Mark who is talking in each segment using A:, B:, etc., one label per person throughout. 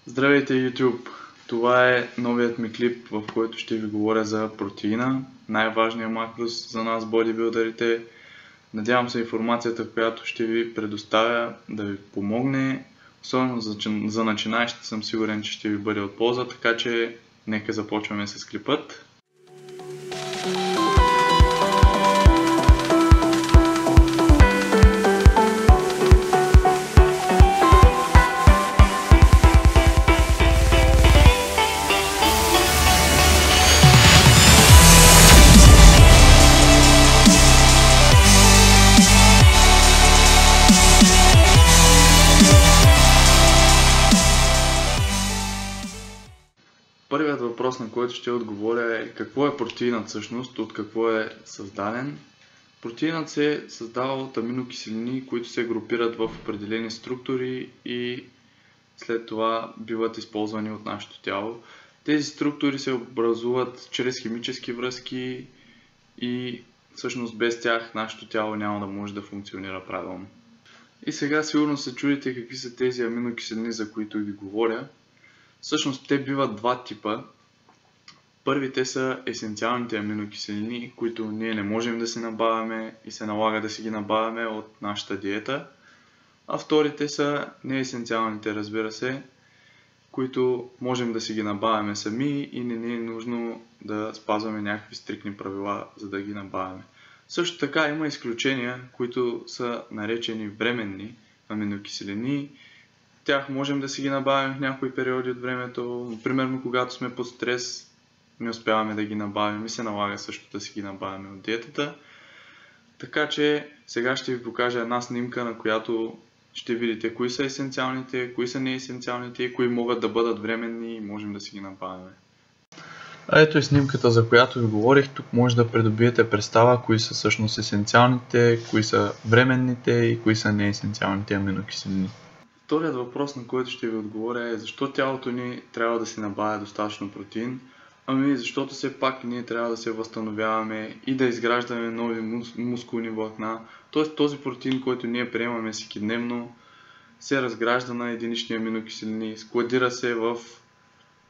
A: Здравейте YouTube! Това е новият ми клип, в който ще ви говоря за протеина, най-важният макрос за нас бодибилдерите. Надявам се информацията, която ще ви предоставя, да ви помогне. Особено за начинаещите съм сигурен, че ще ви бъде от полза, така че нека започваме с клипът. Първият въпрос, на който ще отговоря е какво е протеинът всъщност, от какво е създаден. Протеинът се създава от аминокиселини, които се групират в определени структури и след това биват използвани от нашето тяло. Тези структури се образуват чрез химически връзки и всъщност без тях нашето тяло няма да може да функционира правилно. И сега сигурно се чудите какви са тези аминокиселини, за които ви говоря. Всъщност те биват два типа. Първите са есенциалните аминокиселини, които ние не можем да си набавяме и се налага да си ги набавяме от нашата диета. А вторите са неесенциалните, разбира се, които можем да си ги набавяме сами и не е нужно да спазваме някакви стриктни правила, за да ги набавяме. Също така има изключения, които са наречени временни аминокиселини. Тях можем да си ги набавим в някои периоди от времето. Примерно когато сме под стрес, не успяваме да ги набавим и се налага също да си ги набавяме от диетата. Така че сега ще ви покажа една снимка, на която ще видите кои са есенциалните, кои са неесенциалните и кои могат да бъдат временни и можем да си ги набавяме. Ето и снимката, за която ви говорих. Тук може да придобиете представа кои са всъщност есенциалните, кои са временните и кои са неесенциалните аминокиселини. Вторият въпрос, на който ще ви отговоря е защо тялото ни трябва да си набавя достатъчно протеин. Ами защото все пак ние трябва да се възстановяваме и да изграждаме нови мускулни влакна. Т.е. този протеин, който ние приемаме всекидневно, се разгражда на единични аминокиселини, складира се в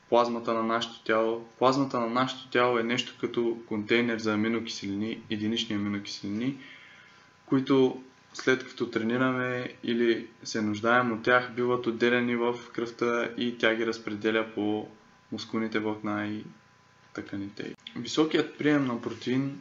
A: плазмата на нашето тяло. Плазмата на нашето тяло е нещо като контейнер за аминокиселини, единични аминокиселини, които след като тренираме или се нуждаем от тях, биват отделени в кръвта и тя ги разпределя по мускулните влакна и тъканите. Високият прием на протеин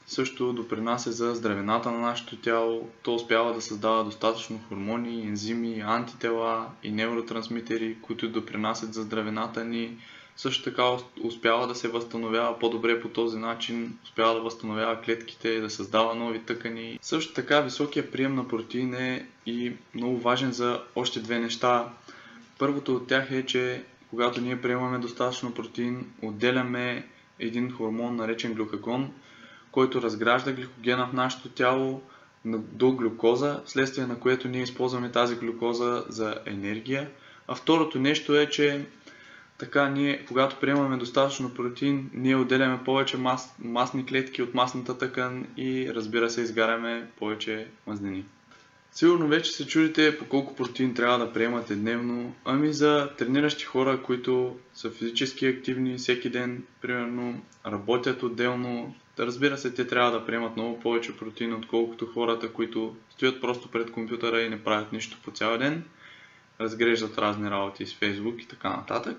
A: също допринася за здравината на нашето тяло. То успява да създава достатъчно хормони, ензими, антитела и невротрансмитери, които допринасят за здравината ни. Също така успява да се възстановява по-добре по този начин, успява да възстановява клетките, да създава нови тъкани. Също така високия прием на протеин е и много важен за още две неща. Първото от тях е, че когато ние приемаме достатъчно протеин, отделяме един хормон, наречен глюкагон, който разгражда гликогена в нашето тяло до глюкоза, вследствие на което ние използваме тази глюкоза за енергия. А второто нещо е, че така ние, когато приемаме достатъчно протеин, ние отделяме повече масни клетки от масната тъкан и разбира се изгаряме повече мазнини. Сигурно вече се чудите по колко протеин трябва да приемате дневно. Ами за трениращи хора, които са физически активни всеки ден, примерно работят отделно, разбира се, те трябва да приемат много повече протеин, отколкото хората, които стоят просто пред компютъра и не правят нищо по цял ден, разглеждат разни работи с Facebook и така нататък.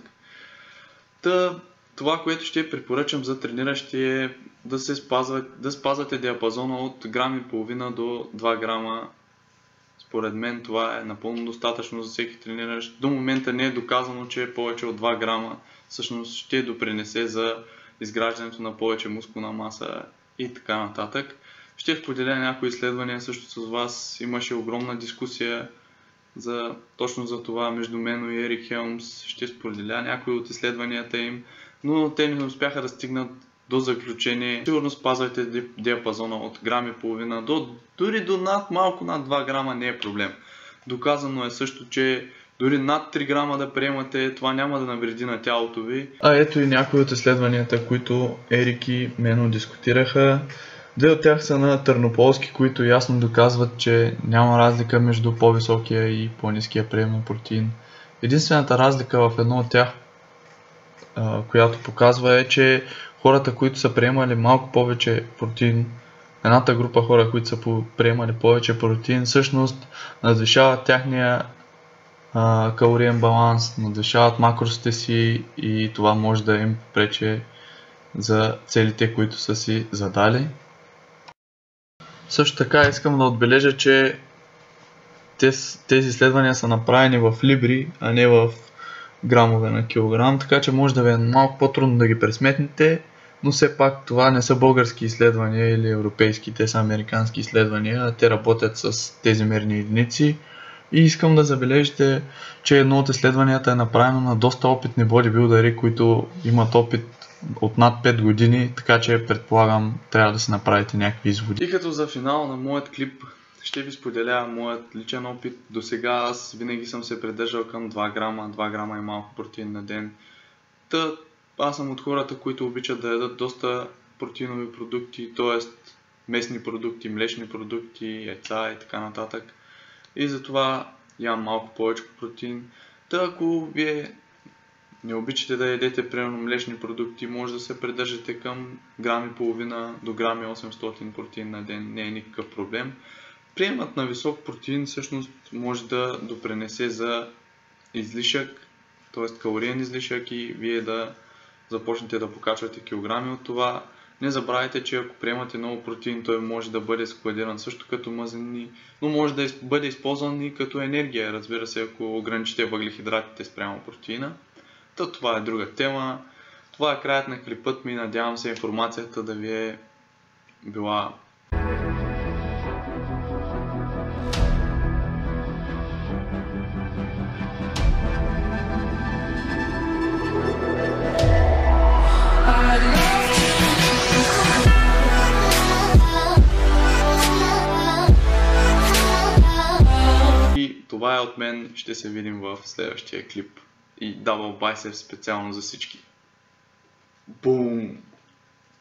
A: Това, което ще препоръчам за трениращи е да спазвате диапазона от грам и половина до 2 грама. Според мен това е напълно достатъчно за всеки трениращ. До момента не е доказано, че повече от 2 грама всъщност ще допринесе за изграждането на повече мускулна маса и така нататък. Ще споделя някои изследвания също с вас. Имаше огромна дискусия точно за това между мен и Ерик Хелмс. Ще споделя някои от изследванията им, но те не успяха да стигнат до заключение. Сигурно спазвайте диапазона от грам и половина дори до малко над 2 грама не е проблем. Доказано е също, че дори над 3 грама да приемате, това няма да навреди на тялото ви. А ето и някои от изследванията, които Ерик и Мено дискутираха. Две от тях са на Търнополски, които ясно доказват, че няма разлика между по-високия и по-ниския прием на протеин. Единствената разлика в едно от тях, която показва, е, че хората, които са приемали малко повече протеин, едната група хора, които са приемали повече протеин, всъщност надвишават тяхния калориен баланс, надвишават макросите си и това може да им пречи за целите, които са си задали. Също така искам да отбележа, че тези изследвания са направени в либри, а не в грамове на килограм, така че може да ви е малко по-трудно да ги пресметнете, но все пак това не са български изследвания или европейски, те са американски изследвания, те работят с тези мерни единици. И искам да забележите, че едно от изследванията е направено на доста опитни бодибилдъри, които имат опит от над 5 години, така че предполагам трябва да си направите някакви изводи. И като за финал на моят клип ще ви споделя моят личен опит. До сега аз винаги съм се придържал към 2 грама и малко протеин на ден. Аз съм от хората, които обичат да ядат доста протеинови продукти, т.е. месни продукти, млечни продукти, яйца и така нататък. И затова ям малко повече протеин. Ако вие не обичате да ядете примерно млечни продукти, може да се придържате към грами и половина до грами 800 протеин на ден, не е никакъв проблем. Приемът на висок протеин всъщност може да допринесе за излишък, т.е. калориен излишък и вие да започнете да покачвате килограми от това. Не забравяйте, че ако приемате много протеин, той може да бъде складиран също като мазнини, но може да бъде използван и като енергия, разбира се, ако ограничите въглехидратите спрямо протеина. Това е друга тема. Това е краят на клипът ми. Надявам се информацията да ви е била Това е от мен, ще се видим в следващия клип и Double Bicep специално за всички. Бум!